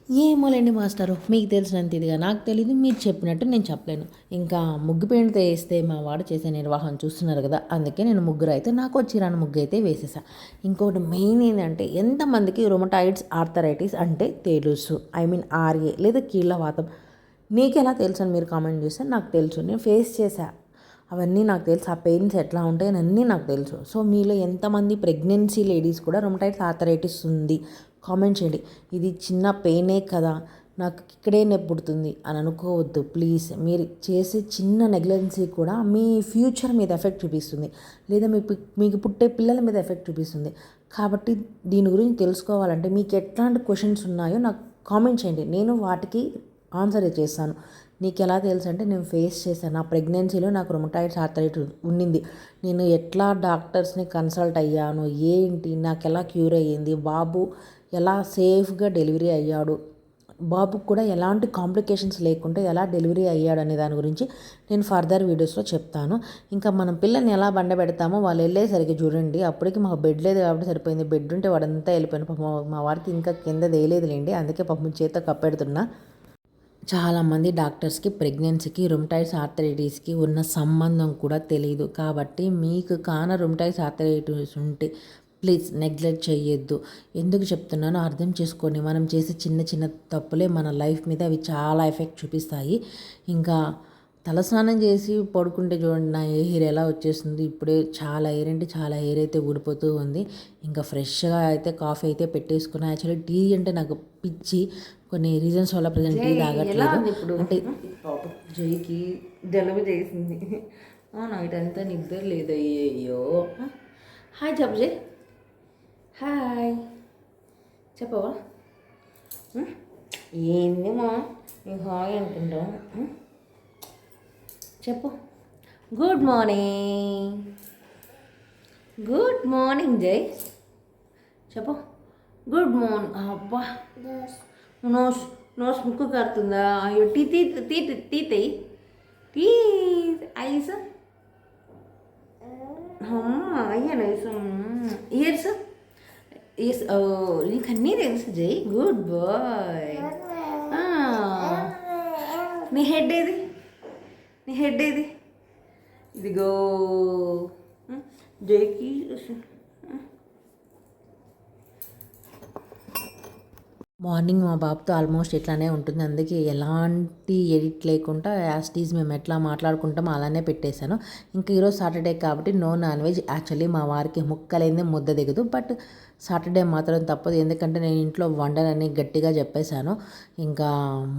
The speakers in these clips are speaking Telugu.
ఏమోలేండి మాస్టరు, మీకు తెలిసినంత ఇదిగా నాకు తెలీదు, మీరు చెప్పినట్టు నేను చెప్పలేను. ఇంకా ముగ్గు పెయింట్తో వేస్తే మా వాడు చేసే నిర్వాహం చూస్తున్నారు కదా, అందుకే నేను ముగ్గురు అయితే నాకు వచ్చిరాని ముగ్గు అయితే వేసేసా. ఇంకోటి మెయిన్ ఏంటంటే, ఎంతమందికి రొమటాయిడ్స్ ఆర్థరైటిస్ అంటే తెలుసు, ఆర్ఏ లేదా కీళ్ళవాతం. మీకు ఎలా తెలుసు అని మీరు కామెంట్ చేస్తే, నాకు తెలుసు, నేను ఫేస్ చేశా, అవన్నీ నాకు తెలుసు. ఆ పెయిన్స్ ఎట్లా ఉంటాయని అన్నీ నాకు తెలుసు. సో మీలో ఎంతమంది ప్రెగ్నెన్సీ లేడీస్ కూడా రొమటాయిడ్స్ ఆర్థరైటిస్ ఉంది కామెంట్ చేయండి. ఇది చిన్న పెయినే కదా, నాకు ఇక్కడే నొప్పి పుడుతుంది అని అనుకోవద్దు ప్లీజ్. మీరు చేసే చిన్న నెగ్లెన్సీ కూడా మీ ఫ్యూచర్ మీద ఎఫెక్ట్ చూపిస్తుంది, లేదా మీకు పుట్టే పిల్లల మీద ఎఫెక్ట్ చూపిస్తుంది. కాబట్టి దీని గురించి తెలుసుకోవాలంటే మీకు ఎట్లాంటి క్వశ్చన్స్ ఉన్నాయో నాకు కామెంట్ చేయండి, నేను వాటికి ఆన్సర్ చేస్తాను. నీకు ఎలా తెలుసు అంటే, నేను ఫేస్ చేశాను. నా ప్రెగ్నెన్సీలో నాకు రొమటాయిడ్స్ ఆర్థరైటిస్ ఉండింది. నేను ఎట్లా డాక్టర్స్ని కన్సల్ట్ అయ్యాను, ఏంటి నాకు ఎలా క్యూర్ అయ్యింది, బాబు ఎలా సేఫ్గా డెలివరీ అయ్యాడు, బాబుకు కూడా ఎలాంటి కాంప్లికేషన్స్ లేకుండా ఎలా డెలివరీ అయ్యాడు అనే దాని గురించి నేను ఫర్దర్ వీడియోస్లో చెప్తాను. ఇంకా మనం పిల్లల్ని ఎలా బండ పెడతామో వాళ్ళు వెళ్ళేసరికి చూడండి, అప్పటికి మాకు బెడ్ లేదు కాబట్టి సరిపోయింది. బెడ్ ఉంటే వాడంతా వెళ్ళిపోయాను. పాపం మా వారికి ఇంకా కింద వేయలేదులేండి, అందుకే పాపం చేత కప్పెడుతున్నా. చాలామంది డాక్టర్స్కి ప్రెగ్నెన్సీకి రుమటాయిడ్స్ ఆర్థరైటిస్కి ఉన్న సంబంధం కూడా తెలియదు. కాబట్టి మీకు రుమటాయిడ్స్ ఆర్థరైటిస్ ఉంటే ప్లీజ్ నెగ్లెక్ట్ చేయొద్దు. ఎందుకు చెప్తున్నానో అర్థం చేసుకోండి. మనం చేసే చిన్న చిన్న తప్పులే మన లైఫ్ మీద అవి చాలా ఎఫెక్ట్ చూపిస్తాయి. ఇంకా తలస్నానం చేసి పడుకుంటే చూడండి, నా హెయిర్ ఎలా వచ్చేస్తుంది. ఇప్పుడే చాలా హెయిర్ అంటే చాలా హెయిర్ అయితే ఊడిపోతూ ఉంది. ఇంకా ఫ్రెష్గా అయితే కాఫీ అయితే పెట్టేసుకున్నా. యాక్చువల్లీ టీ అంటే నాకు పిచ్చి, కొన్ని రీజన్స్ వల్ల ప్రజెంట్ టీ తాగట్లేదు. ఇప్పుడు అంటే జైకి జలుబు చేసింది, నైట్ అంతా నిద్ర లేదు. అయ్యో హాయ్ చెప్పు జై, హాయ్ చెప్పవా? ఏందేమో నీకు హాయ్ అనుకుంటాం. చెప్పు. గుడ్ మార్నింగ్, గుడ్ మార్నింగ్ జై, చెప్పు గుడ్ మార్నింగ్. అబ్బా నోస్ నోస్ ముక్కు కారుతుందా? అయ్యో టీ తీ తీ టీ తీ టీ ఐస్ అయ్యాను ఐస్ ఇయర్స్ ఇయర్స్. నీకు అన్నీ తెలుసు జై, గుడ్ బాయ్. నీ హెడ్ ఏది? నీ హెడ్ ఏది? ఇదిగో జైకి. మార్నింగ్ మా బాబుతో ఆల్మోస్ట్ ఇట్లానే ఉంటుంది, అందుకే ఎలాంటి ఎడిట్ లేకుండా యాస్టీజ్ మేము ఎట్లా మాట్లాడుకుంటామో అలానే పెట్టేశాను. ఇంకా ఈరోజు సాటర్డే కాబట్టి నో నాన్ వెజ్. యాక్చువల్లీ మా వారికి ముక్కలైందే ముద్ద దిగదు, బట్ సాటర్డే మాత్రం తప్పదు, ఎందుకంటే నేను ఇంట్లో వండనని గట్టిగా చెప్పేశాను. ఇంకా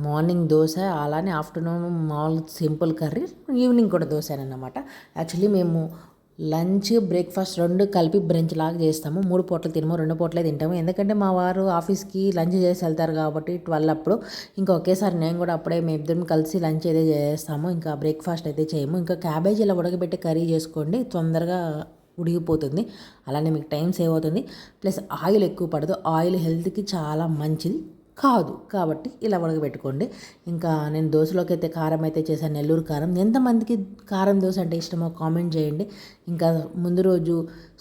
మార్నింగ్ దోశ, అలానే ఆఫ్టర్నూన్ మామూలు సింపుల్ కర్రీ, ఈవినింగ్ కూడా దోశనమాట. యాక్చువల్లీ మేము లంచ్ బ్రేక్ఫాస్ట్ రెండు కలిపి బ్రంచ్ లాగా చేస్తాము. 3 పూటలు తినము, 2 పూటలే తింటాము. ఎందుకంటే మా వారు ఆఫీస్కి లంచ్ చేసి వెళ్తారు కాబట్టి 12 అప్పుడు. ఇంకా ఒకేసారి నేను కూడా అప్పుడే మేము ఇద్దరం కలిసి లంచ్ అయితే చేస్తాము. ఇంకా బ్రేక్ఫాస్ట్ అయితే చేయము. ఇంకా క్యాబేజీ ఇలా ఉడకబెట్టి కర్రీ చేసుకోండి, తొందరగా ఉడిగిపోతుంది, అలానే మీకు టైం సేవ్ అవుతుంది. ప్లస్ ఆయిల్ ఎక్కువ పడదు, ఆయిల్ హెల్త్కి చాలా మంచిది కాదు కాబట్టి ఇలా ఉడకబెట్టుకోండి. ఇంకా నేను దోశలోకి అయితే కారం అయితే చేశాను, నెల్లూరు కారం. ఎంతమందికి కారం దోశ అంటే ఇష్టమో కామెంట్ చేయండి. ఇంకా ముందు రోజు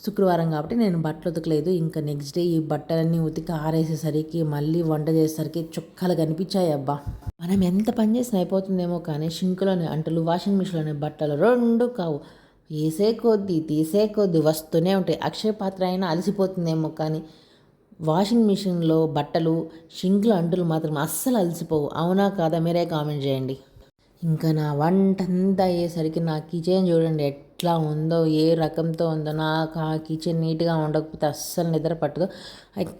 శుక్రవారం కాబట్టి నేను బట్టలు ఉతకలేదు. ఇంకా నెక్స్ట్ డే ఈ బట్టలన్నీ ఉతికి ఆరేసేసరికి మళ్ళీ వంట చేసేసరికి చుక్కలు కనిపించాయి. అబ్బా, మనం ఎంత పని చేసినా అయిపోతుందేమో కానీ షింకులోని అంటలు, వాషింగ్ మిషన్లోని బట్టలు రెండు కావు. వేసే కొద్దీ తీసే కొద్దీ వస్తూనే ఉంటాయి. అక్షయ పాత్ర అయినా అలసిపోతుందేమో కానీ వాషింగ్ మిషన్లో బట్టలు, షింక్లో అంటులు మాత్రం అస్సలు అలసిపోవు. అవునా కాదా? మీరే కామెంట్ చేయండి. ఇంకా నా వంట అంతా అయ్యేసరికి నా కిచెన్ చూడండి ఎట్లా ఉందో, ఏ రకంతో ఉందో. నాకు ఆ కిచెన్ నీట్గా ఉండకపోతే అస్సలు నిద్ర పట్టదు.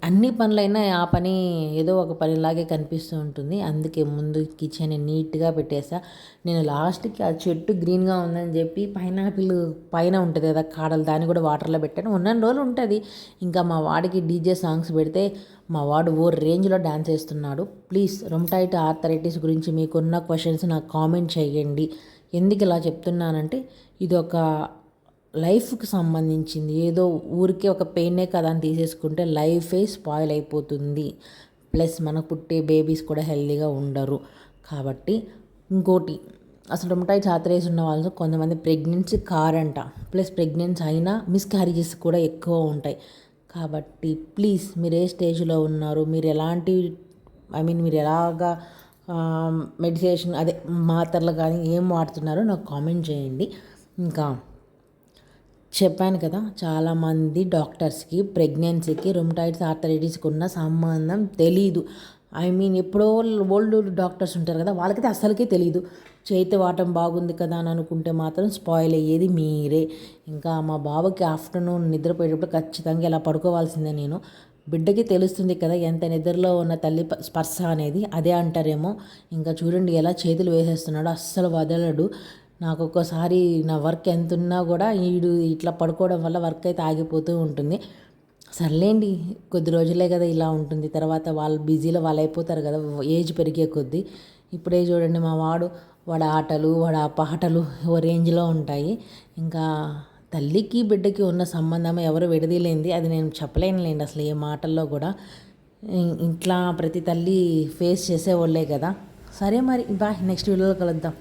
అన్ని పనులైనా ఆ పని ఏదో ఒక పనిలాగే కనిపిస్తూ ఉంటుంది. అందుకే ముందు కిచెన్ నీట్గా పెట్టేసా. నేను లాస్ట్కి ఆ చెట్టు గ్రీన్గా ఉందని చెప్పి పైనాపిల్ పైన ఉంటుంది కదా కాడలు, దాన్ని కూడా వాటర్లో పెట్టాను. ఉన్న రోజులు ఉంటుంది. ఇంకా మా వాడికి డీజే సాంగ్స్ పెడితే మా వాడు ఓ రేంజ్లో డ్యాన్స్ వేస్తున్నాడు. ప్లీజ్ రొమటాయిడ్ ఆర్థరైటిస్ గురించి మీకున్న క్వశ్చన్స్ నాకు కామెంట్ చేయండి. ఎందుకు ఇలా చెప్తున్నానంటే, ఇది ఒక లైఫ్కి సంబంధించింది. ఏదో ఊరికే ఒక పెయినే కదా అని తీసేసుకుంటే లైఫే స్పాయిల్ అయిపోతుంది. ప్లస్ మనకు పుట్టే బేబీస్ కూడా హెల్తీగా ఉండరు. కాబట్టి ఇంకోటి, అసలు రొమటాయిడ్స్ ఆర్థరైటిస్ ఉన్న వాళ్ళు కొంతమంది ప్రెగ్నెన్సీ కారంట, ప్లస్ ప్రెగ్నెన్సీ అయినా మిస్క్యారేజెస్ కూడా ఎక్కువ ఉంటాయి. కాబట్టి ప్లీజ్ మీరు ఏ స్టేజ్లో ఉన్నారు, మీరు ఎలాంటి ఐ మీన్ మీరు ఎలాగా మెడిటేషన్ అదే మాత్రలు కానీ ఏం వాడుతున్నారో నాకు కామెంట్ చేయండి. ఇంకా చెప్పాను కదా, చాలామంది డాక్టర్స్కి ప్రెగ్నెన్సీకి రుమటాయిడ్స్ ఆర్థరైటిస్కి ఉన్న సంబంధం తెలీదు. ఐ మీన్ ఎప్పుడో ఓల్డ్ డాక్టర్స్ ఉంటారు కదా, వాళ్ళకైతే అస్సలకే తెలీదు. చేతి వాటం బాగుంది కదా అని అనుకుంటే మాత్రం స్పాయిల్ అయ్యేది మీరే. ఇంకా మా బాబుకి ఆఫ్టర్నూన్ నిద్రపోయేటప్పుడు ఖచ్చితంగా ఇలా పడుకోవాల్సిందే నేను. బిడ్డకి తెలుస్తుంది కదా ఎంత నిద్రలో ఉన్న తల్లి స్పర్శ అనేది, అదే అంటారేమో. ఇంకా చూడండి ఎలా చేతులు వేసేస్తున్నాడు, అస్సలు వదలడు. నాకు ఒక్కోసారి నా వర్క్ ఎంత ఉన్నా కూడా వీడు ఇట్లా పడుకోవడం వల్ల వర్క్ అయితే ఆగిపోతూ ఉంటుంది. సర్లేండి, కొద్ది రోజులే కదా ఇలా ఉంటుంది, తర్వాత వాళ్ళు బిజీలో వాళ్ళు అయిపోతారు కదా ఏజ్ పెరిగే కొద్దీ. ఇప్పుడే చూడండి మా వాడి ఆటలు వాడి ఆ పాటలు ఓ రేంజ్లో ఉంటాయి. ఇంకా తల్లికి బిడ్డకి ఉన్న సంబంధం ఎవరు విడదీయలేంది, అది నేను చెప్పలేనులేండి అసలు ఏ మాటల్లో కూడా. ఇట్లా ప్రతి తల్లి ఫేస్ చేసేవాళ్ళే కదా. సరే మరి బాయ్, నెక్స్ట్ వీడియోలో కలుద్దాం.